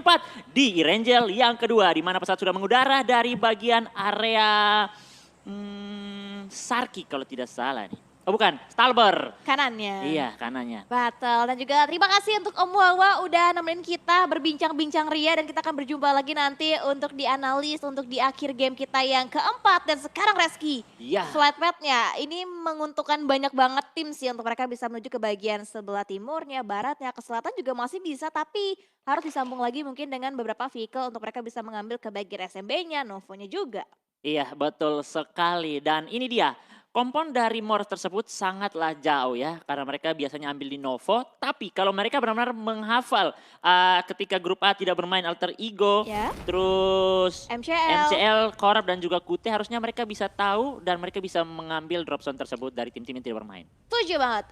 tepat di Erangel yang kedua. Di mana pesawat sudah mengudara dari bagian area Sarki kalau tidak salah nih. Oh bukan, Stalber. Kanannya. Iya, kanannya. Betul, dan juga terima kasih untuk Om Wawa udah nemenin kita berbincang-bincang ria dan kita akan berjumpa lagi nanti untuk dianalis untuk di akhir game kita yang keempat. Dan sekarang Reski, Iya. flatpad-nya ini menguntungkan banyak banget tim sih untuk mereka bisa menuju ke bagian sebelah timurnya, baratnya, ke selatan juga masih bisa tapi harus disambung lagi mungkin dengan beberapa vehicle untuk mereka bisa mengambil ke bagian SMB-nya, Novo-nya juga. Iya, betul sekali. Dan ini dia, kompon dari Morse tersebut sangatlah jauh ya. Karena mereka biasanya ambil di Novo. Tapi kalau mereka benar-benar menghafal ketika grup A tidak bermain alter ego. Ya. Terus MCL. MCL, Korab dan juga Kute harusnya mereka bisa tahu. Dan mereka bisa mengambil drop zone tersebut dari tim-tim yang tidak bermain. Setuju banget.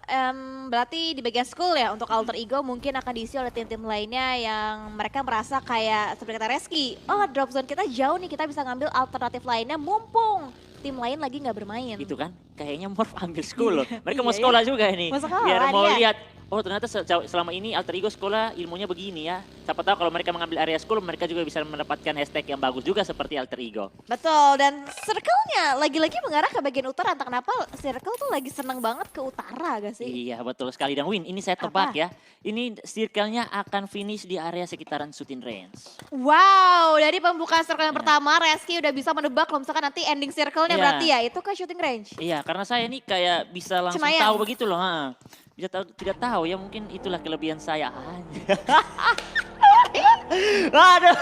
Berarti di bagian school ya untuk alter ego mungkin akan diisi oleh tim-tim lainnya yang mereka merasa kayak seperti kata Reski. Oh drop zone kita jauh nih kita bisa ngambil alternatif lainnya mumpung tim lain lagi nggak bermain. Itu kan kayaknya Morph ambil school loh. Mereka mau Iya, sekolah juga ini. Mau sekolah, Biar mau iya. lihat, oh ternyata selama ini alter ego sekolah ilmunya begini ya. Siapa tahu kalau mereka mengambil area school mereka juga bisa mendapatkan hashtag yang bagus juga seperti alter ego. Betul, dan circle-nya lagi-lagi mengarah ke bagian utara. Entah kenapa circle tuh lagi seneng banget ke utara gak sih? Iya betul sekali. Dan Win, ini saya tebak ya. Ini circle-nya akan finish di area sekitaran shooting range. Wow, dari pembukaan circle yang Ya. pertama Reski udah bisa menebak kalau misalkan nanti ending circle-nya Iya. berarti ya itu ke shooting range. Iya karena saya ini kayak bisa langsung Cenayang. tahu begitu loh. Ha. Bisa tahu, tidak tahu ya mungkin itulah kelebihan saya. Aduh.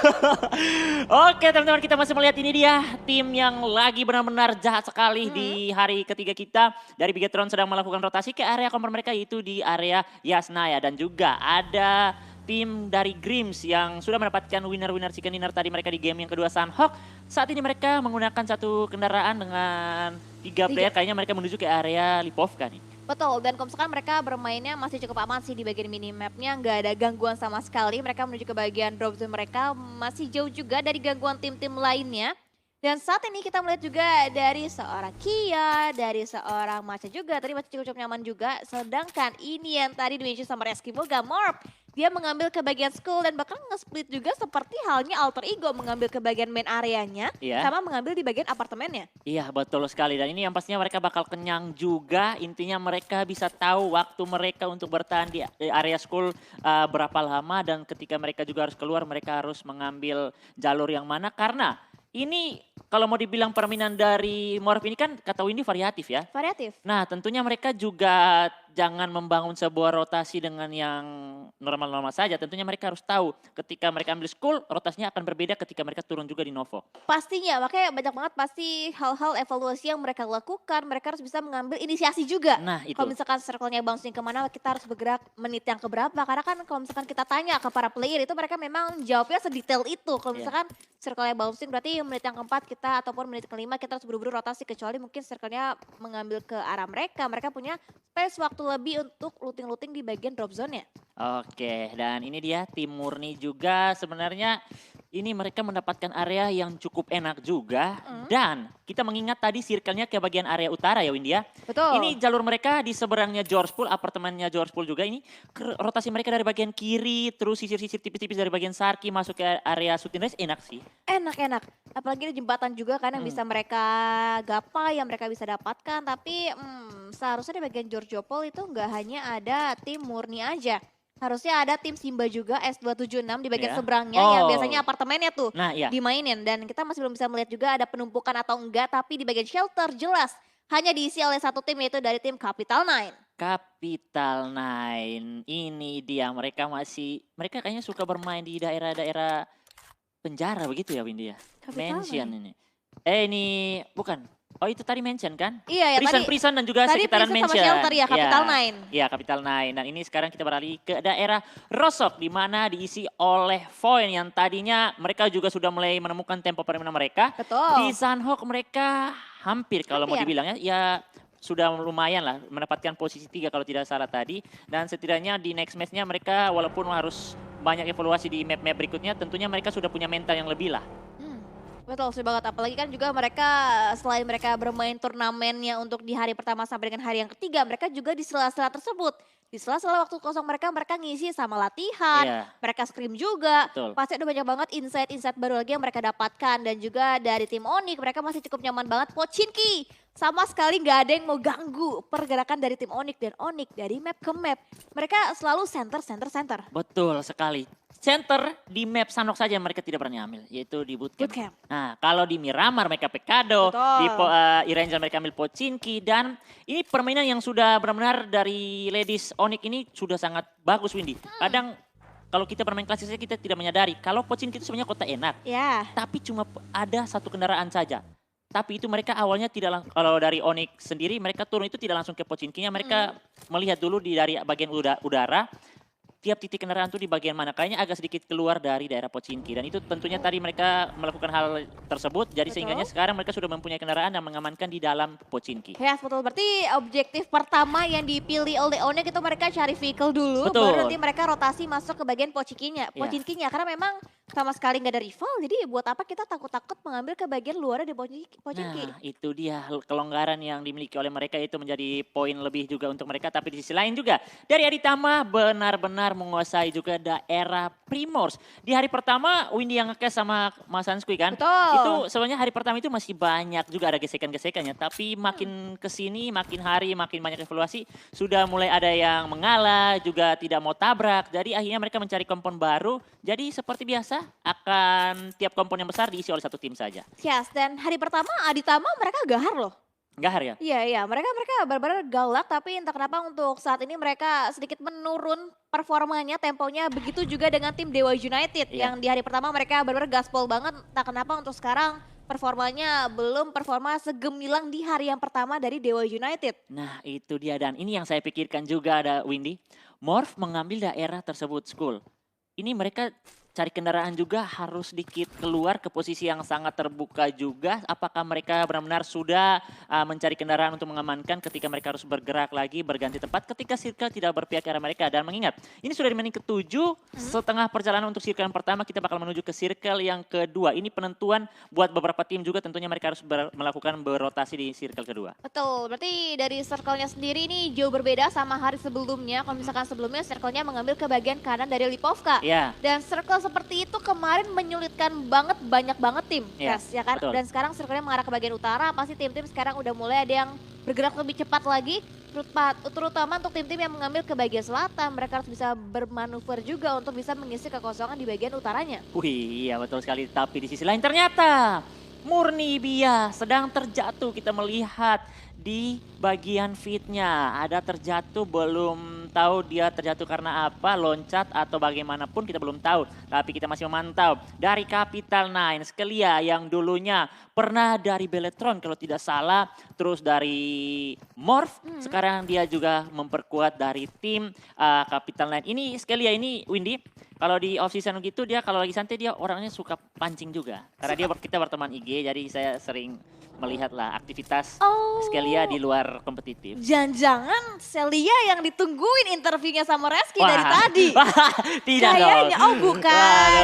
Oke teman-teman kita masih melihat ini dia tim yang lagi benar-benar jahat sekali di hari ketiga kita. Dari Bigetron sedang melakukan rotasi ke area kompor mereka yaitu di area Yasnaya. Dan juga ada tim dari Grims yang sudah mendapatkan winner chicken dinner tadi mereka di game yang kedua Sunhawk. Saat ini mereka menggunakan satu kendaraan dengan 3 player. Kayaknya mereka menuju ke area Lipovka nih. Betul, dan kalau misalkan mereka bermainnya masih cukup aman sih di bagian minimapnya, nggak ada gangguan sama sekali. Mereka menuju ke bagian drop zone mereka masih jauh juga dari gangguan tim-tim lainnya. Dan saat ini kita melihat juga dari seorang Kia, dari seorang Macha juga, tadi masih cukup nyaman juga. Sedangkan ini yang tadi dimention sama Reski Moga, Morp. Dia mengambil ke bagian school dan bahkan nge-split juga seperti halnya alter ego mengambil ke bagian main areanya. Iya. Sama mengambil di bagian apartemennya. Iya betul sekali dan ini yang pastinya mereka bakal kenyang juga. Intinya mereka bisa tahu waktu mereka untuk bertahan di area school berapa lama. Dan ketika mereka juga harus keluar mereka harus mengambil jalur yang mana. Karena ini kalau mau dibilang permainan dari Morph ini kan kata Windy variatif ya. Variatif. Nah tentunya mereka juga jangan membangun sebuah rotasi dengan yang normal-normal saja. Tentunya mereka harus tahu ketika mereka ambil school rotasinya akan berbeda ketika mereka turun juga di Novo. Pastinya, makanya banyak banget pasti hal-hal evaluasi yang mereka lakukan. Mereka harus bisa mengambil inisiasi juga. Nah itu. Kalau misalkan circle-nya bouncing kemana, kita harus bergerak menit yang keberapa. Karena kan kalau misalkan kita tanya ke para player itu mereka memang jawabnya sedetail itu. Kalau misalkan circle-nya bouncing berarti menit yang keempat kita ataupun menit kelima kita harus buru-buru rotasi. Kecuali mungkin circle-nya mengambil ke arah mereka. Mereka punya space waktu lebih untuk looting-looting di bagian drop zone-nya. Oke, dan ini dia tim Murni juga sebenarnya ini mereka mendapatkan area yang cukup enak juga. Dan kita mengingat tadi circle-nya ke bagian area utara ya Windia. Betul. Ini jalur mereka di seberangnya George Pool, apartemennya George Pool juga ini. Rotasi mereka dari bagian kiri, terus sisir-sisir tipis-tipis dari bagian Sarki masuk ke area shooting range enak sih. Enak-enak. Apalagi ada jembatan juga kan yang bisa mereka gapai, yang mereka bisa dapatkan. Tapi seharusnya di bagian Georgiopol itu nggak hanya ada tim Murni aja. Harusnya ada tim Simba juga S276 di bagian Iya. seberangnya yang Oh. biasanya apartemennya tuh Nah iya. dimainin. Dan kita masih belum bisa melihat juga ada penumpukan atau enggak. Tapi di bagian shelter jelas hanya diisi oleh satu tim yaitu dari tim Capital Nine. Capital Nine, ini dia mereka kayaknya suka bermain di daerah-daerah penjara begitu ya Windy ya? Capital Mansion Nine. ini. Ini bukan. Oh itu tadi mansion kan? Iya ya Prison dan juga tadi sekitaran prison sama mansion. shelter ya Capital Nine. Iya Capital Nine. Dan ini sekarang kita beralih ke daerah Rosok di mana diisi oleh Void yang tadinya mereka juga sudah mulai menemukan tempo permainan mereka. Betul. Di Sunhawk mereka hampir kalau mau Hampir. dibilang ya sudah lumayan lah mendapatkan posisi 3 kalau tidak salah tadi. Dan setidaknya di next match-nya mereka walaupun harus banyak evaluasi di map-map berikutnya tentunya mereka sudah punya mental yang lebih lah. Betul sih banget, apalagi kan juga mereka selain mereka bermain turnamennya untuk di hari pertama sampai dengan hari yang ketiga, mereka juga di sela-sela tersebut Di sela-sela waktu kosong mereka, mereka ngisi sama latihan, Iya, mereka scrim juga. betul. Pasti ada banyak banget insight-insight baru lagi yang mereka dapatkan. Dan juga dari tim Onyx, mereka masih cukup nyaman banget. Pochinki, sama sekali nggak ada yang mau ganggu pergerakan dari tim Onyx. Dan Onyx dari map ke map, mereka selalu center. Betul sekali. Center di map Sanok saja mereka tidak pernah ambil, yaitu di bootcamp. Bootcamp. Nah, kalau di Miramar mereka Pekado, Betul. di Irangel mereka ambil Pochinki, dan ini permainan yang sudah benar-benar dari Ladies Onyx ini sudah sangat bagus, Windy. Kadang kalau kita bermain klasik saja kita tidak menyadari kalau Pochinki itu sebenarnya kota enak, Ya, tapi cuma ada satu kendaraan saja. Tapi itu mereka awalnya tidak kalau dari Onyx sendiri mereka turun itu tidak langsung ke Pochinkinya, mereka melihat dulu dari bagian udara tiap titik kendaraan itu di bagian mana. Kayaknya agak sedikit keluar dari daerah Pochinki. Dan itu tentunya tadi mereka melakukan hal tersebut. Jadi Betul. sehingganya sekarang mereka sudah mempunyai kendaraan dan mengamankan di dalam Pochinki. yes betul. Berarti objektif pertama yang dipilih oleh Onyx itu mereka cari vehicle dulu, Betul. baru nanti mereka rotasi masuk ke bagian Iya. Pochinkinya. Karena memang sama sekali nggak ada rival, jadi buat apa kita takut-takut mengambil ke bagian luar di Pochinki. Nah, itu dia kelonggaran yang dimiliki oleh mereka itu menjadi poin lebih juga untuk mereka. Tapi di sisi lain juga dari Aditama benar-benar menguasai juga daerah Primors. Di hari pertama Windy yang nge-cash sama Mas Hanskui kan. Betul. Itu sebenarnya hari pertama itu masih banyak juga ada gesekan-gesekannya. Tapi makin kesini, makin hari, makin banyak evaluasi. Sudah mulai ada yang mengalah, juga tidak mau tabrak. Jadi akhirnya mereka mencari kompon baru. Jadi seperti biasa akan tiap kompon yang besar diisi oleh satu tim saja. Yes, dan hari pertama Aditama mereka gahar loh. Gahar ya? Iya, mereka benar-benar galak, tapi entah kenapa untuk saat ini mereka sedikit menurun performanya, temponya. Begitu juga dengan tim Dewa United Iya. yang di hari pertama mereka benar-benar gaspol banget. Entah kenapa untuk sekarang performanya belum performa segemilang di hari yang pertama dari Dewa United. Nah itu dia, dan ini yang saya pikirkan juga ada Windy. Morph mengambil daerah tersebut school. Ini mereka cari kendaraan juga harus sedikit keluar ke posisi yang sangat terbuka juga. Apakah mereka benar-benar sudah mencari kendaraan untuk mengamankan ketika mereka harus bergerak lagi, berganti tempat ketika circle tidak berpihak ke arah mereka. Dan mengingat ini sudah di menit ke-7, setengah perjalanan untuk circle yang pertama kita bakal menuju ke circle yang kedua. Ini penentuan buat beberapa tim juga, tentunya mereka harus melakukan berotasi di circle kedua. Betul, berarti dari circle-nya sendiri ini jauh berbeda sama hari sebelumnya. Kalau misalkan sebelumnya circle-nya mengambil ke bagian kanan dari Lipovka. Ya, Dan circle seperti itu kemarin menyulitkan banyak banget tim, Iya, ya kan? betul. Dan sekarang circle-nya mengarah ke bagian utara, pasti tim-tim sekarang udah mulai ada yang bergerak lebih cepat lagi, terutama untuk tim-tim yang mengambil ke bagian selatan. Mereka harus bisa bermanuver juga untuk bisa mengisi kekosongan di bagian utaranya. wih iya betul sekali. Tapi di sisi lain ternyata Murni Bia sedang terjatuh, kita melihat di bagian fitnya. Ada terjatuh, belum tahu dia terjatuh karena apa, loncat atau bagaimanapun kita belum tahu. Tapi kita masih memantau dari Capital Nine, Skelia yang dulunya pernah dari Beletron kalau tidak salah. Terus dari Morph, sekarang dia juga memperkuat dari tim Capital Nine. Ini Skelia ini Windy, kalau di off season gitu dia kalau lagi santai dia orangnya suka pancing juga. Karena kita berteman IG, jadi saya sering melihatlah aktivitas Oh, Skelia di luar kompetitif. jangan-jangan Celia yang ditungguin interviewnya sama Reski Wah. dari tadi. Tidak Kayaknya, dong. oh bukan,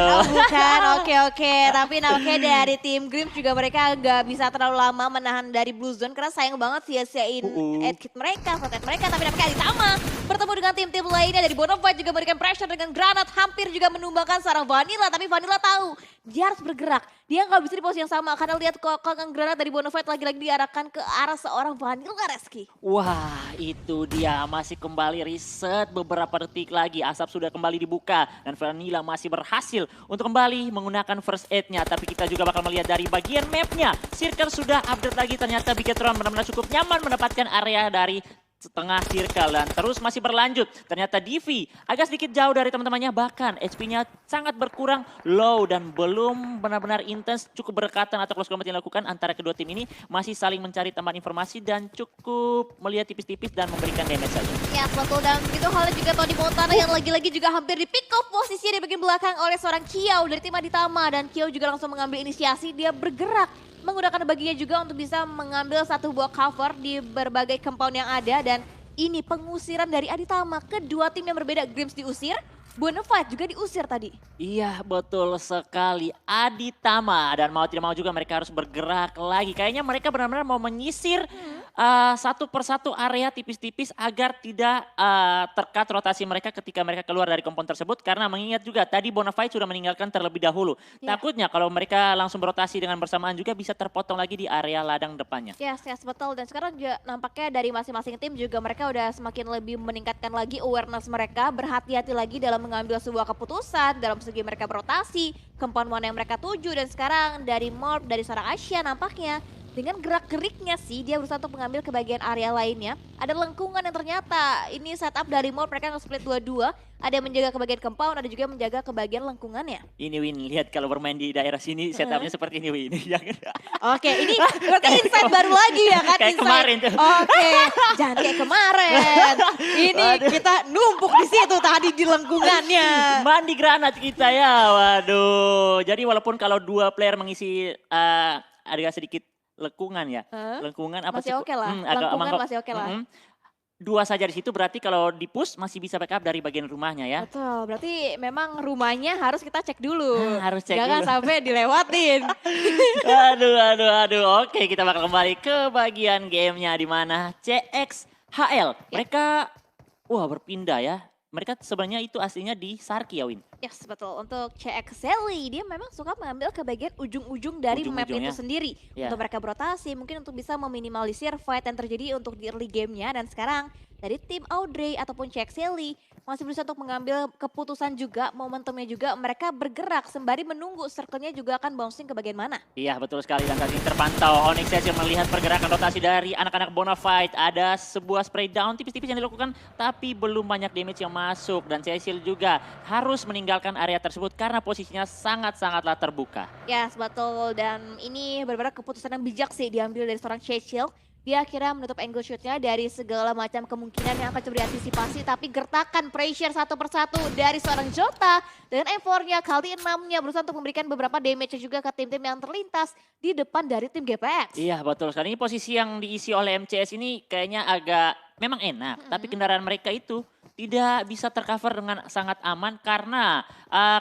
oke. Tapi nampaknya dari tim Grim juga mereka nggak bisa terlalu lama menahan dari Blue Zone karena sayang banget sia-siain edkit mereka, flat mereka. Tapi nampaknya Aditama bertemu dengan tim-tim lainnya dari Bonafide juga memberikan pressure dengan granat, hampir juga menumbangkan seorang Vanilla. Tapi Vanilla tahu dia harus bergerak, dia nggak bisa di posisi yang sama karena lihat kok granat dari Bonafide lagi-lagi diarahkan ke arah seorang Vanilla Reski. Wah, itu dia masih kembali reset beberapa detik lagi. Asap sudah kembali dibuka dan Vanilla masih berhasil untuk kembali menggunakan first aid-nya. Tapi kita juga bakal melihat dari bagian map-nya. Circle sudah update lagi, ternyata Bigetron benar-benar cukup nyaman mendapatkan area dari setengah circle dan terus masih berlanjut. Ternyata Divi agak sedikit jauh dari teman-temannya, bahkan HP-nya sangat berkurang, low dan belum benar-benar intens, cukup berdekatan atau close combat yang dilakukan antara kedua tim ini. Masih saling mencari tambahan informasi dan cukup melihat tipis-tipis dan memberikan damage saja. Ya betul, dan begitu halnya juga Tony Montana yang lagi-lagi juga hampir di pick off posisinya di bagian belakang oleh seorang Kiao dari tim Aditama. Dan Kiao juga langsung mengambil inisiasi, dia bergerak menggunakan baginya juga untuk bisa mengambil satu buah cover di berbagai compound yang ada. Dan ini pengusiran dari Aditama, kedua tim yang berbeda. Grims diusir, Bonafide juga diusir tadi. Iya betul sekali, Aditama, dan mau tidak mau juga mereka harus bergerak lagi. Kayaknya mereka benar-benar mau menyisir satu persatu area tipis-tipis agar tidak terkat rotasi mereka ketika mereka keluar dari kompon tersebut. Karena mengingat juga tadi Bonafide sudah meninggalkan terlebih dahulu. Ya. Takutnya kalau mereka langsung berotasi dengan bersamaan juga bisa terpotong lagi di area ladang depannya. Yes, yes, betul. Dan sekarang juga nampaknya dari masing-masing tim juga mereka udah semakin lebih meningkatkan lagi awareness mereka, berhati-hati lagi dalam mengambil sebuah keputusan, dalam segi mereka berotasi, compound mana yang mereka tuju. Dan sekarang dari Morph, dari seorang Asia nampaknya dengan gerak-geriknya sih dia berusaha untuk mengambil ke bagian area lainnya. Ada lengkungan yang ternyata ini setup dari Morph, mereka nge-split dua-dua. Ada yang menjaga ke bagian compound, ada juga yang menjaga ke bagian lengkungannya. Ini Win, lihat kalau bermain di daerah sini setupnya seperti ini Win. Oke, ini berarti insight baru lagi ya kan? Kayak Insight. kemarin tuh. Oke, jangan kayak kemarin. Ini kita numpuk di situ tadi di lengkungannya. Mandi granat kita ya, waduh. Jadi walaupun kalau dua player mengisi agak sedikit lengkungan ya. Lengkungan apa Masih sih? oke lah, Agak lengkungan mangkok. masih oke lah. Dua saja di situ berarti kalau di push masih bisa backup dari bagian rumahnya ya. Betul, berarti memang rumahnya harus kita cek dulu. Harus cek Jangan dulu. sampai dilewatin. Aduh. Oke, kita bakal kembali ke bagian gamenya di mana CXHL. Mereka berpindah ya. Mereka sebenarnya itu aslinya di Sarki ya Win. Yes, betul. Untuk CX Sally, dia memang suka mengambil ke bagian ujung-ujung dari map itu Ujung-ujungnya. sendiri. Ya. Untuk mereka berotasi, mungkin untuk bisa meminimalisir fight yang terjadi untuk di early gamenya. Dan sekarang dari tim Audrey ataupun CX Sally masih berusaha untuk mengambil keputusan juga, momentumnya juga. Mereka bergerak sembari menunggu circle-nya juga akan bouncing ke bagian mana. Iya betul sekali dan saat ini terpantau Onyx Session melihat pergerakan rotasi dari anak-anak Bonafide. Ada sebuah spray down tipis-tipis yang dilakukan tapi belum banyak damage yang masuk. Dan Cecil juga harus meninggalkan area tersebut karena posisinya sangat-sangatlah terbuka. Yes, betul. Dan ini benar-benar keputusan yang bijak sih diambil dari seorang Cecil. Dia akhirnya menutup angle shootnya dari segala macam kemungkinan yang akan coba diantisipasi. Tapi gertakan pressure satu persatu dari seorang Jota. Dengan M4-nya kali 6-nya berusaha untuk memberikan beberapa damage juga ke tim-tim yang terlintas di depan dari tim GPX. Iya betul sekali. Ini posisi yang diisi oleh MCS ini kayaknya agak memang enak. Tapi kendaraan mereka itu tidak bisa tercover dengan sangat aman karena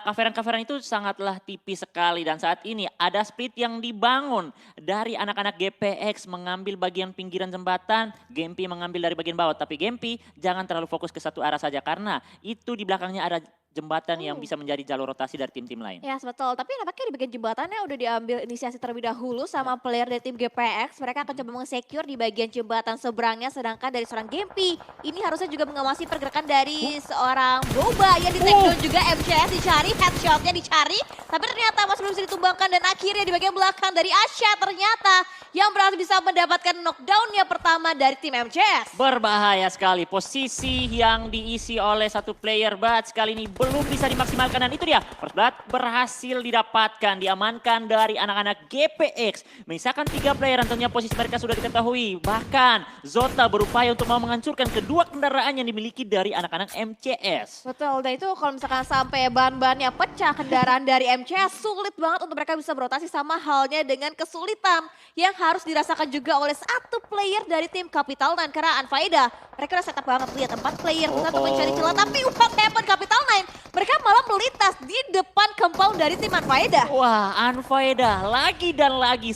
coveran-coveran itu sangatlah tipis sekali. Dan saat ini ada split yang dibangun dari anak-anak GPX mengambil bagian pinggiran jembatan, Gempi mengambil dari bagian bawah. Tapi Gempi jangan terlalu fokus ke satu arah saja karena itu di belakangnya ada jembatan yang bisa menjadi jalur rotasi dari tim-tim lain. Ya, betul. Tapi nampaknya di bagian jembatannya udah diambil inisiasi terlebih dahulu sama player dari tim GPX. Mereka akan coba meng-secure di bagian jembatan seberangnya. Sedangkan dari seorang Gempi, ini harusnya juga mengawasi pergerakan dari seorang Boba yang di take down juga. MCS dicari, headshotnya dicari. Tapi ternyata masih belum bisa ditumbangkan dan akhirnya di bagian belakang dari Asya ternyata yang berhasil bisa mendapatkan knockdown-nya pertama dari tim MCS. Berbahaya sekali posisi yang diisi oleh satu player but kali ini belum bisa dimaksimalkan dan itu dia first blood berhasil didapatkan, diamankan dari anak-anak GPX. Menyisakan 3 player dan tentunya posisi mereka sudah diketahui. Bahkan Zota berupaya untuk mau menghancurkan kedua kendaraan yang dimiliki dari anak-anak MCS. Betul, dan itu kalau misalkan sampai ban-bannya pecah kendaraan dari MCS, sulit banget untuk mereka bisa berotasi sama halnya dengan kesulitan yang harus dirasakan juga oleh satu player dari tim Capital Nine. Karena Anfaida, mereka udah setup banget lihat 4 player berusaha untuk mencari celah, tapi what happened Capital Nine? Mereka malah melintas di depan compound dari tim Anfaida. Wah, Anfaida lagi dan lagi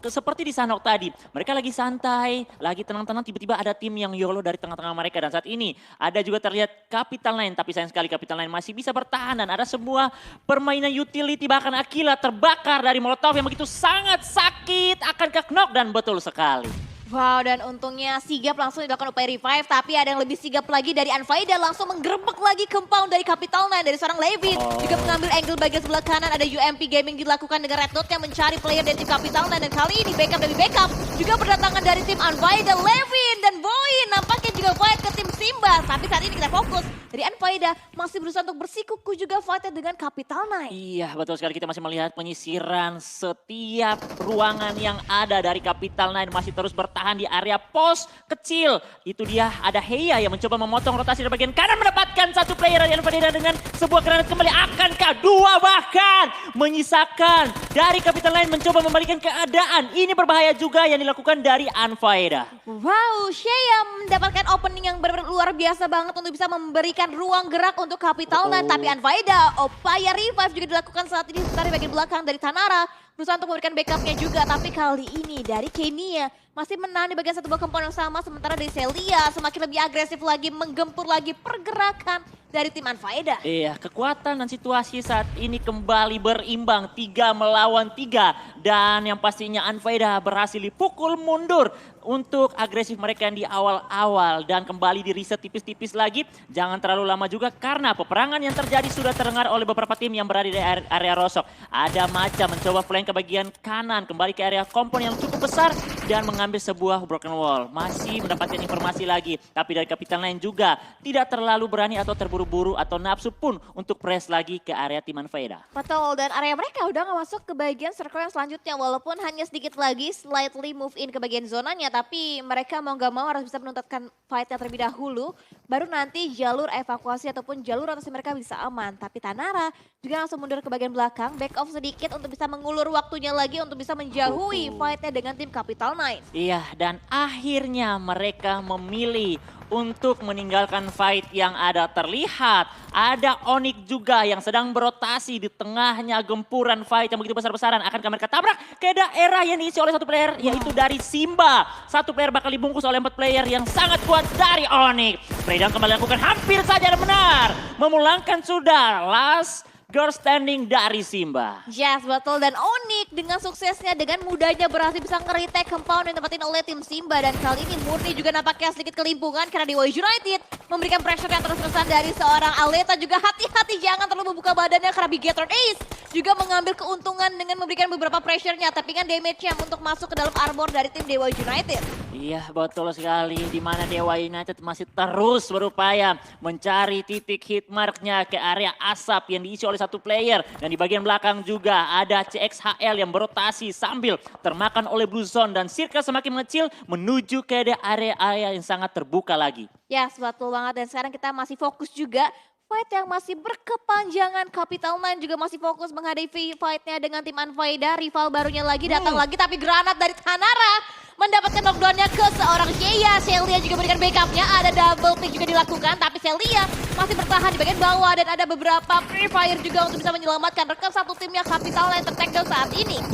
seperti di Sanok tadi. Mereka lagi santai, lagi tenang-tenang, tiba-tiba ada tim yang YOLO dari tengah-tengah mereka. Dan saat ini ada juga terlihat Capital Nine, tapi sayang sekali Capital Nine masih bisa bertahan. Dan ada sebuah permainan utility, bahkan Akila terbakar dari Molotov yang begitu sangat sakit. Akankah knock? Dan betul sekali. Wow, dan untungnya sigap langsung dilakukan upaya revive, tapi ada yang lebih sigap lagi dari Anfaida langsung menggerebek lagi compound dari Capital Nine dari seorang Levin. Juga mengambil angle bagian sebelah kanan, ada UMP Gaming dilakukan dengan Red Dot yang mencari player dari tim Capital Nine. Dan kali ini backup demi backup juga berdatangan dari tim Anfaida, Levin dan Boyin. Nampaknya juga fight ke tim Simba, tapi saat ini kita fokus dari Anfaida masih berusaha untuk bersikuku juga fightnya dengan Capital Nine. Iya betul sekali, kita masih melihat penyisiran setiap ruangan yang ada dari Capital Nine masih terus bertahan di area pos kecil. Itu dia ada Heya yang mencoba memotong rotasi dari bagian kanan, mendapatkan satu player dari Anfaida dengan sebuah granat kembali. Akankah 2 bahkan menyisakan dari Capital Nine mencoba membalikan keadaan. Ini berbahaya juga yang dilakukan dari Anfaida. Wow, Shea mendapatkan opening yang benar-benar luar biasa banget untuk bisa memberikan ruang gerak untuk Capital Nine. Tapi Anfaida, upaya revive juga dilakukan saat ini dari bagian belakang dari Tanara. Berusaha untuk memberikan backupnya juga, tapi kali ini dari Kenia masih menang di bagian satu buah compound yang sama. Sementara dari Celia semakin lebih agresif lagi, menggempur lagi pergerakan dari tim Unfaedah. Iya, kekuatan dan situasi saat ini kembali berimbang 3 melawan 3. Dan yang pastinya Unfaedah berhasil dipukul mundur untuk agresif mereka yang di awal-awal. Dan kembali di reset tipis-tipis lagi. Jangan terlalu lama juga karena peperangan yang terjadi sudah terdengar oleh beberapa tim yang berada di area Rosok. Ada Maca mencoba flank ke bagian kanan, kembali ke area kompon yang cukup besar dan mengambil sebuah broken wall. Masih mendapatkan informasi lagi, tapi dari kapitan lain juga tidak terlalu berani atau terburu-buru atau nafsu pun untuk press lagi ke area tim Unfaedah. Betul, dan area mereka udah nggak masuk ke bagian circle yang selanjutnya. Walaupun hanya sedikit lagi slightly move in ke bagian zonanya, tapi mereka mau nggak mau harus bisa menuntaskan fight-nya terlebih dahulu. Baru nanti jalur evakuasi ataupun jalur rotasi mereka bisa aman. Tapi Tanara juga langsung mundur ke bagian belakang, back off sedikit untuk bisa mengulur waktunya lagi untuk bisa menjauhi fight-nya dengan tim Capital Knights. Iya, dan akhirnya mereka memilih untuk meninggalkan fight yang ada. Terlihat ada Onyx juga yang sedang berotasi di tengahnya gempuran fight yang begitu besar-besaran. Akankah mereka tabrak ke daerah yang diisi oleh satu player, yaitu dari Simba. Satu player bakal dibungkus oleh 4 player yang sangat kuat dari Onyx. Freedom kembali lakukan hampir saja dan benar. Memulangkan sudah last girl standing dari Simba. Yes, betul. Dan Onyx dengan suksesnya, dengan mudahnya berhasil bisa nge-retake compound yang tempatin oleh tim Simba. Dan kali ini Murni juga nampaknya sedikit kelimpungan karena Dewa United memberikan pressure yang terus-terusan dari seorang Aleta. Juga hati-hati jangan terlalu membuka badannya karena Bigetron Ace juga mengambil keuntungan dengan memberikan beberapa pressure-nya. Tapi kan damage-nya untuk masuk ke dalam armor dari tim Dewa United. Iya, betul sekali. Di mana Dewa United masih terus berupaya mencari titik hit mark-nya ke area asap yang diisi oleh satu player. Dan di bagian belakang juga ada CXHL yang berotasi sambil termakan oleh Blue Zone. Dan circle semakin mengecil menuju ke area-area yang sangat terbuka lagi. Yes, betul banget. Dan sekarang kita masih fokus juga fight yang masih berkepanjangan. Capital Nine juga masih fokus menghadapi fight-nya dengan tim Unfaedah. Rival barunya lagi datang lagi, tapi granat dari Tanara mendapatkan knockdown-nya ke seorang Sheya. Celia juga berikan backup-nya, ada double pick juga dilakukan, tapi Celia masih bertahan di bagian bawah dan ada beberapa free fire juga untuk bisa menyelamatkan rekan satu timnya Capital Nine tertakedown saat ini.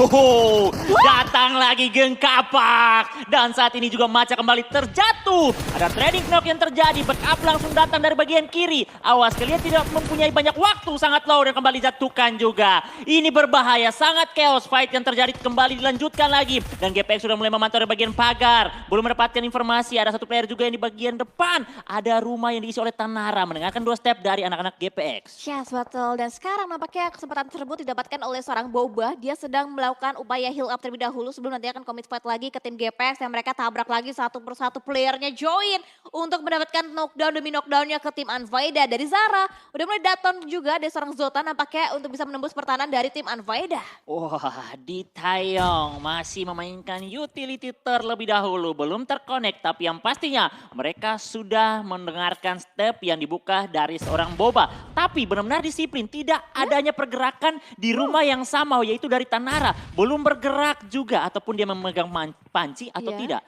Datang lagi geng kapak. Dan saat ini juga Maca kembali terjatuh. Ada trading knock yang terjadi, backup langsung datang dari bagian kiri. Awas, kalian tidak mempunyai banyak waktu, sangat low dan kembali jatuhkan juga. Ini berbahaya, sangat chaos. Fight yang terjadi kembali dilanjutkan lagi. Dan GPX sudah mulai memantau dari bagian pagar. Belum mendapatkan informasi, ada satu player juga yang di bagian depan. Ada rumah yang diisi oleh Tanara, mendengarkan 2 step dari anak-anak GPX. Yes, betul. Dan sekarang nampaknya kesempatan tersebut didapatkan oleh seorang Boba. Dia sedang melakukan upaya heal up terlebih dahulu sebelum nanti akan commit fight lagi ke tim GPX yang mereka tabrak lagi satu persatu playernya join untuk mendapatkan knockdown demi knockdownnya ke tim Unfaedah. Dari Zara udah mulai datang juga ada seorang Zota nampaknya untuk bisa menembus pertahanan dari tim Unfaedah. Wah, di Taeyong masih memainkan utility terlebih dahulu. Belum terkonek, tapi yang pastinya mereka sudah mendengarkan step yang dibuka dari seorang Boba. Tapi benar-benar disiplin, tidak adanya pergerakan di rumah yang sama, yaitu dari Tanara. Belum bergerak juga, ataupun dia memegang panci atau tidak.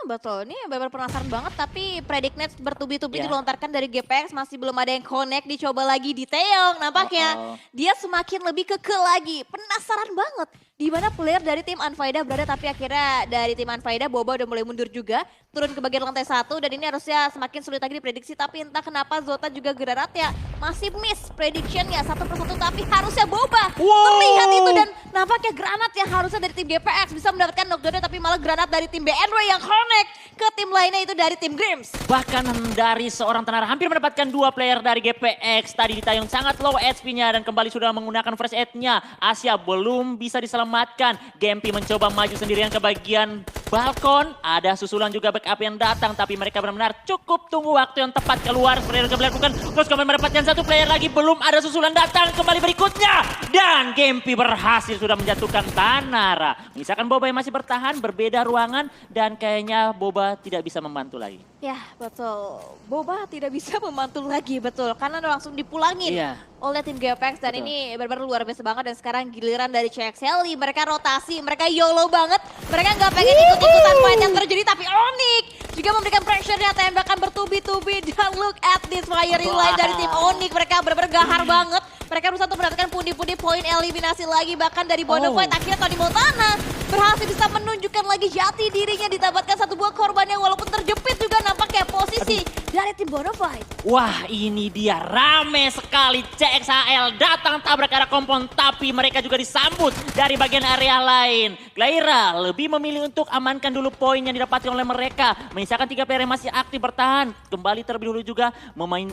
Betul, ini benar-benar penasaran banget tapi Predict Nets bertubi-tubi Yeah. dilontarkan dari GPX masih belum ada yang connect, dicoba lagi di Taeyong. Nampaknya dia semakin lebih keke lagi, penasaran banget di mana player dari tim Unfaedah berada, tapi akhirnya dari tim Unfaedah Boba udah mulai mundur juga, turun ke bagian lantai 1 dan ini harusnya semakin sulit lagi diprediksi, tapi entah kenapa Zota juga Granat ya masih miss predictionnya satu persatu, tapi harusnya Boba terlihat itu dan nampaknya Granat yang harusnya dari tim GPX bisa mendapatkan knockdown tapi malah Granat dari tim BNW yang connect ke tim lainnya itu dari tim Grims. Bahkan dari seorang Tanara hampir mendapatkan 2 player dari GPX. Tadi di Taeyong sangat low HP-nya dan kembali sudah menggunakan first aid-nya. Asia belum bisa diselamatkan. Gempi mencoba maju sendirian ke bagian balkon. Ada susulan juga backup yang datang, tapi mereka benar-benar cukup tunggu waktu yang tepat keluar. Player kembali lakukan, terus kembali mendapatkan satu player lagi. Belum ada susulan datang kembali berikutnya. Dan Gempi berhasil sudah menjatuhkan Tanara. Misalkan Boba yang masih bertahan, berbeda ruangan dan kayaknya Boba tidak bisa membantu lagi. Ya betul, Boba tidak bisa memantul lagi betul karena langsung dipulangin Iya, oleh tim Gapex dan betul. ini benar-benar luar biasa banget dan sekarang giliran dari CXL mereka rotasi, mereka YOLO banget, mereka nggak pengen ikut-ikutan fight yang terjadi tapi Onyx juga memberikan pressure-nya tembakan bertubi-tubi dan look at this firing line dari tim Onyx, mereka benar-benar gahar banget, mereka berusaha untuk mendapatkan pundi-pundi poin eliminasi lagi bahkan dari Bonafide akhirnya Tony Montana berhasil bisa menunjukkan lagi jati dirinya ditambahkan satu buah korban yang walaupun terjepit juga nampaknya posisi dari tim Bonafide. Wah ini dia rame sekali CXHL datang tabrak arah kompon tapi mereka juga disambut dari bagian area lain. Glaira lebih memilih untuk amankan dulu poin yang didapatkan oleh mereka. Menyisakan 3 player yang masih aktif bertahan. Kembali terlebih dahulu juga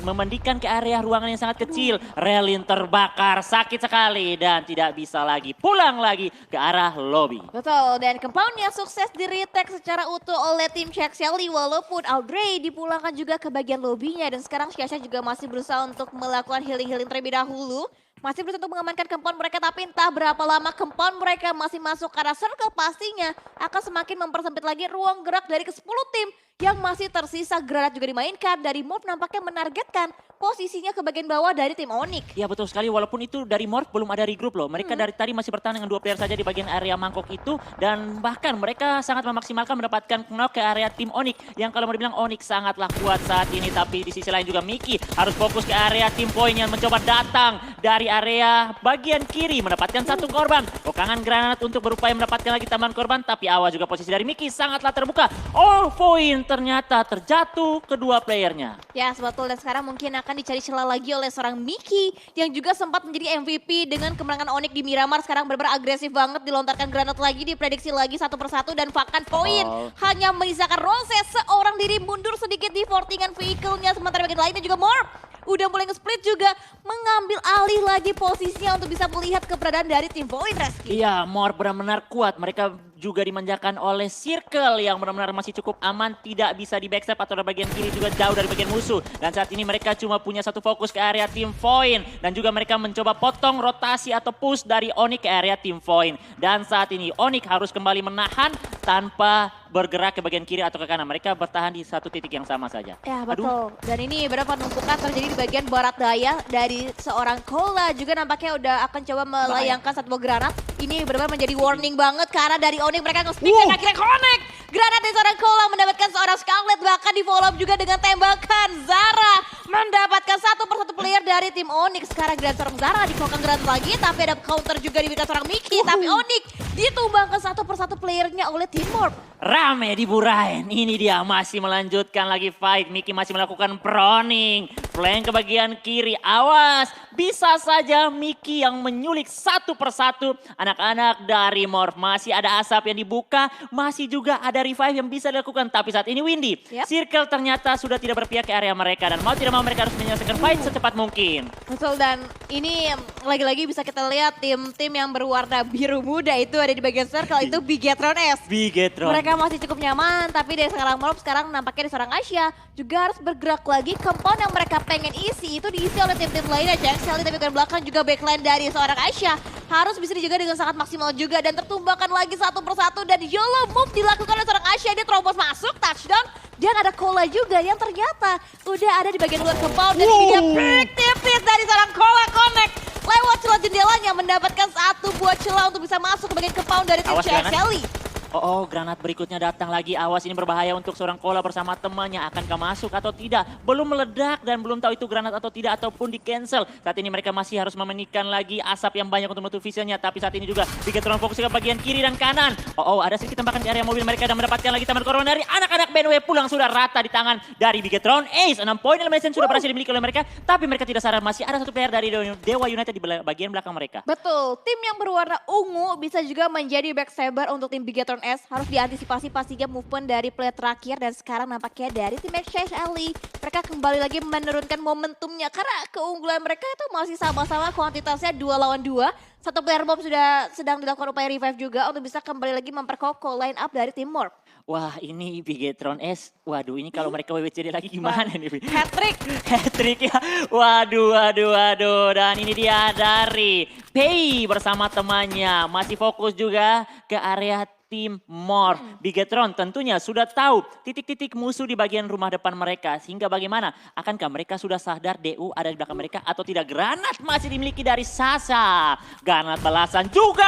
memandikan ke area ruangan yang sangat kecil. Relin terbakar sakit sekali dan tidak bisa lagi pulang lagi ke arah lobby. Betul, dan compoundnya sukses di retake secara utuh oleh tim CXL walaupun Audrey dipulangkan juga ke bagian lobbynya dan sekarang Syasha juga masih berusaha untuk melakukan healing-healing terlebih dahulu. Masih berusaha untuk mengamankan compound mereka tapi entah berapa lama compound mereka masih masuk ke arah circle pastinya akan semakin mempersempit lagi ruang gerak dari ke-10 tim yang masih tersisa. Granat juga dimainkan dari Morph nampaknya menargetkan posisinya ke bagian bawah dari tim Onyx. Ya betul sekali, walaupun itu dari Morph belum ada regroup loh. Mereka dari tadi masih bertahan dengan 2 player saja di bagian area mangkok itu. Dan bahkan mereka sangat memaksimalkan mendapatkan knock ke area tim Onyx. Yang kalau mau dibilang Onyx sangatlah kuat saat ini. Tapi di sisi lain juga Miki harus fokus ke area tim Point yang mencoba datang dari area bagian kiri. Mendapatkan 1 korban. Kokangan granat untuk berupaya mendapatkan lagi tambahan korban. Tapi awas juga posisi dari Miki sangatlah terbuka. All Point ternyata terjatuh kedua playernya. Ya betul, dan sekarang mungkin akan dicari celah lagi oleh seorang Miki yang juga sempat menjadi MVP dengan kemenangan Onyx di Miramar. Sekarang benar-benar agresif banget, dilontarkan granat lagi, diprediksi lagi satu persatu dan bahkan Point hanya menyisakan Rose seorang diri mundur sedikit di fortingan vehicle-nya. Sementara bagian lainnya juga Morph udah mulai nge-split juga mengambil alih lagi posisinya untuk bisa melihat keberadaan dari tim Void Reski. Iya, Morph benar-benar kuat. Mereka juga dimanjakan oleh circle yang benar-benar masih cukup aman. Tidak bisa di backstep atau dari bagian kiri juga jauh dari bagian musuh. Dan saat ini mereka cuma punya satu fokus ke area tim Void. Dan juga mereka mencoba potong rotasi atau push dari Onyx ke area tim Void. Dan saat ini Onyx harus kembali menahan tanpa bergerak ke bagian kiri atau ke kanan. Mereka bertahan di satu titik yang sama saja. Ya betul. Dan ini beberapa penumpukan terjadi di bagian barat daya dari seorang Kola. Juga nampaknya udah akan coba melayangkan satu buah granat. Ini benar-benar menjadi warning banget karena dari Onyx mereka nge-stick dan akhirnya connect. Granat dari seorang Kola mendapatkan seorang Scarlet, bahkan di follow up juga dengan tembakan. Zara mendapatkan satu persatu player dari tim Onyx. Sekarang granat seorang Zara dikokang granat lagi, tapi ada counter juga diberikan seorang Miki. Tapi Onyx ditumbangkan satu persatu playernya oleh tim Morph. Rame di Burain. Ini dia masih melanjutkan lagi fight. Miki masih melakukan proning. Flank ke bagian kiri. Awas. Bisa saja Miki yang menyulik satu persatu anak-anak dari Morph. Masih ada asap yang dibuka. Masih juga ada revive yang bisa dilakukan. Tapi saat ini Windy. Circle ternyata sudah tidak berpihak ke area mereka. Dan mau tidak mau mereka harus menyelesaikan fight secepat mungkin. Betul, dan ini lagi-lagi bisa kita lihat tim-tim yang berwarna biru muda itu ada di bagian circle itu Bigetron S. Bigetron. Mereka masih cukup nyaman, tapi dari sekarang Morph sekarang nampaknya di seorang Asia juga harus bergerak lagi. Compound yang mereka pengen isi itu diisi oleh tim-tim lainnya. Jaxel tapi bagian belakang juga backline dari seorang Asia harus bisa dijaga dengan sangat maksimal juga dan tertumbangkan lagi satu persatu dan YOLO move dilakukan oleh seorang Asia. Dia terobos masuk touchdown dan ada Kola juga yang ternyata udah ada di bagian luar compound dan ini dia big tipis dari seorang Kola connect lewat celah jendelanya mendapatkan satu buah celah untuk bisa masuk ke bagian compound dari tim CXL. Oh, granat berikutnya datang lagi. Awas, ini berbahaya untuk seorang Kola bersama temannya. Akankah masuk atau tidak? Belum meledak dan belum tahu itu granat atau tidak ataupun di cancel. Saat ini mereka masih harus memenikan lagi asap yang banyak untuk menutup visionnya. Tapi saat ini juga Bigetron fokus ke bagian kiri dan kanan. Oh, ada sedikit tembakan di area mobil mereka dan mendapatkan lagi taman korban dari anak-anak BNW. Pulang sudah rata di tangan dari Bigetron. Ace, 6 poin elimination sudah berhasil dimiliki oleh mereka. Tapi mereka tidak sadar masih ada satu player dari Dewa United di bagian belakang mereka. Betul, tim yang berwarna ungu bisa juga menjadi backstabber untuk tim Bigetron S. Harus diantisipasi pastinya movement dari player terakhir dan sekarang nampaknya dari tim XHL. Mereka kembali lagi menurunkan momentumnya karena keunggulan mereka itu masih sama-sama kuantitasnya 2 lawan 2. Satu player Morph sudah sedang dilakukan upaya revive juga untuk bisa kembali lagi memperkokoh line up dari tim Morph. Wah, ini Bigetron S. Waduh, ini kalau mereka WWCD lagi gimana nih? Hat-trick. Hat-trick ya. Waduh. Dan ini dia dari Pei bersama temannya. Masih fokus juga ke area tim Morph. Bigetron tentunya sudah tahu titik-titik musuh di bagian rumah depan mereka. Sehingga bagaimana? Akankah mereka sudah sadar DU ada di belakang mereka atau tidak? Granat masih dimiliki dari Sasa. Granat balasan juga.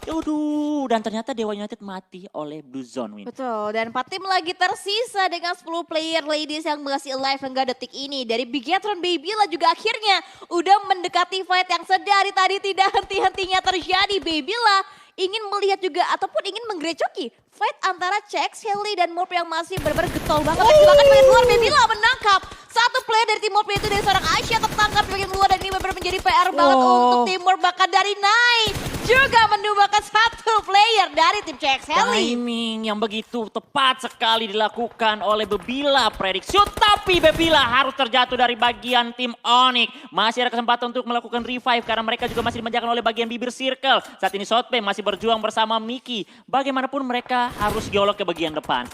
Aduh, dan ternyata Dewa United mati oleh Blue Zone Win. Betul, dan 4 tim lagi tersisa dengan 10 player ladies yang masih alive hingga detik ini. Dari Bigetron Babila juga akhirnya udah mendekati fight yang sedari tadi tidak henti-hentinya terjadi. Babila ingin melihat juga ataupun ingin menggerecoki fight antara Chex, Shelly dan Morph yang masih benar-benar getol banget. Bahkan bagian luar Babila menangkap satu player dari tim Morph itu dari seorang Aisyah tertangkap di bagian luar dan ini benar-benar menjadi PR banget untuk tim Morph. Bahkan dari Nai juga menumbangkan satu player dari tim Chex, Shelly. Timing yang begitu tepat sekali dilakukan oleh Babila prediksi. Tapi Babila harus terjatuh dari bagian tim Onyx. Masih ada kesempatan untuk melakukan revive karena mereka juga masih dimanjakan oleh bagian bibir circle. Saat ini Shotpay masih berjuang bersama Miki. Bagaimanapun mereka harus geolog ke bagian depan.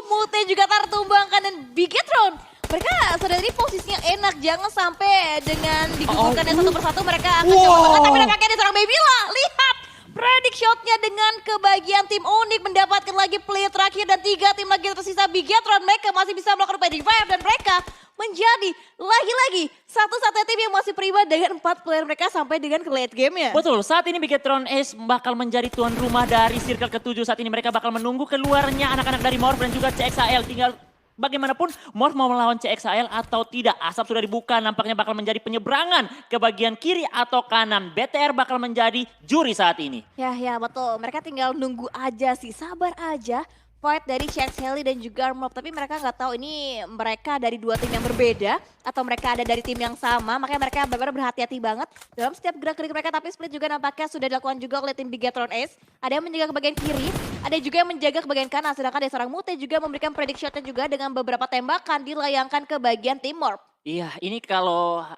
Mute juga tertumbangkan dan Bigetron. Mereka sadari posisinya enak, jangan sampai dengan digugurkan yang satu persatu mereka akan coba banget. Tapi nampaknya ada seorang Babila, lihat predict shotnya dengan kebagian tim Onyx mendapatkan lagi play terakhir dan 3 tim lagi tersisa Bigetron. Mereka masih bisa melakukan revive dan mereka menjadi lagi-lagi satu-satunya tim yang masih prima dengan 4 player mereka sampai dengan ke late game-nya. Betul, saat ini Bigetron Ace bakal menjadi tuan rumah dari circle ke-7. Saat ini mereka bakal menunggu keluarnya anak-anak dari Morph dan juga CXAL. Tinggal bagaimanapun Morph mau melawan CXAL atau tidak. Asap sudah dibuka, nampaknya bakal menjadi penyeberangan ke bagian kiri atau kanan. BTR bakal menjadi juri saat ini. Ya betul, mereka tinggal nunggu aja sih, sabar aja. Fight dari Chex, Shelly dan juga Morph. Tapi mereka nggak tahu ini mereka dari 2 tim yang berbeda atau mereka ada dari tim yang sama. Makanya mereka benar-benar berhati-hati banget dalam setiap gerak-gerik mereka. Tapi split juga nampaknya sudah dilakukan juga oleh tim Bigetron Ace. Ada yang menjaga ke bagian kiri, ada juga yang menjaga ke bagian kanan. Sedangkan dari seorang Mute juga memberikan predict shotnya juga dengan beberapa tembakan dilayangkan ke bagian tim Morph. Iya, ini kalau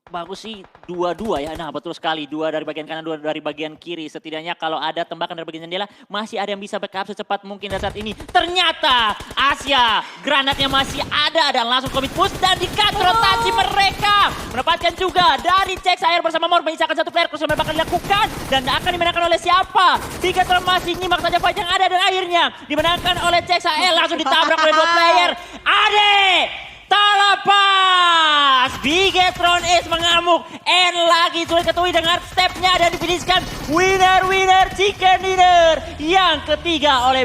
bagus sih 2-2 ya. Nah betul sekali, 2 dari bagian kanan, 2 dari bagian kiri. Setidaknya kalau ada tembakan dari bagian jendela, masih ada yang bisa backup secepat mungkin. Dan saat ini ternyata Asia granatnya masih ada dan langsung commit push dan di-cut rotasi mereka. Mendapatkan juga dari Chex Air bersama Morph menyisakan 1 player kursus yang bakal dilakukan. Dan akan dimenangkan oleh siapa? Bigetron masih nyimak saja fight yang ada dan akhirnya dimenangkan oleh Chex Air. Langsung ditabrak oleh 2 player. Ade! Talapas! Bigetron Ace mengamuk. And lagi sulit ketui dengan stepnya dan difinishkan winner chicken dinner yang ketiga oleh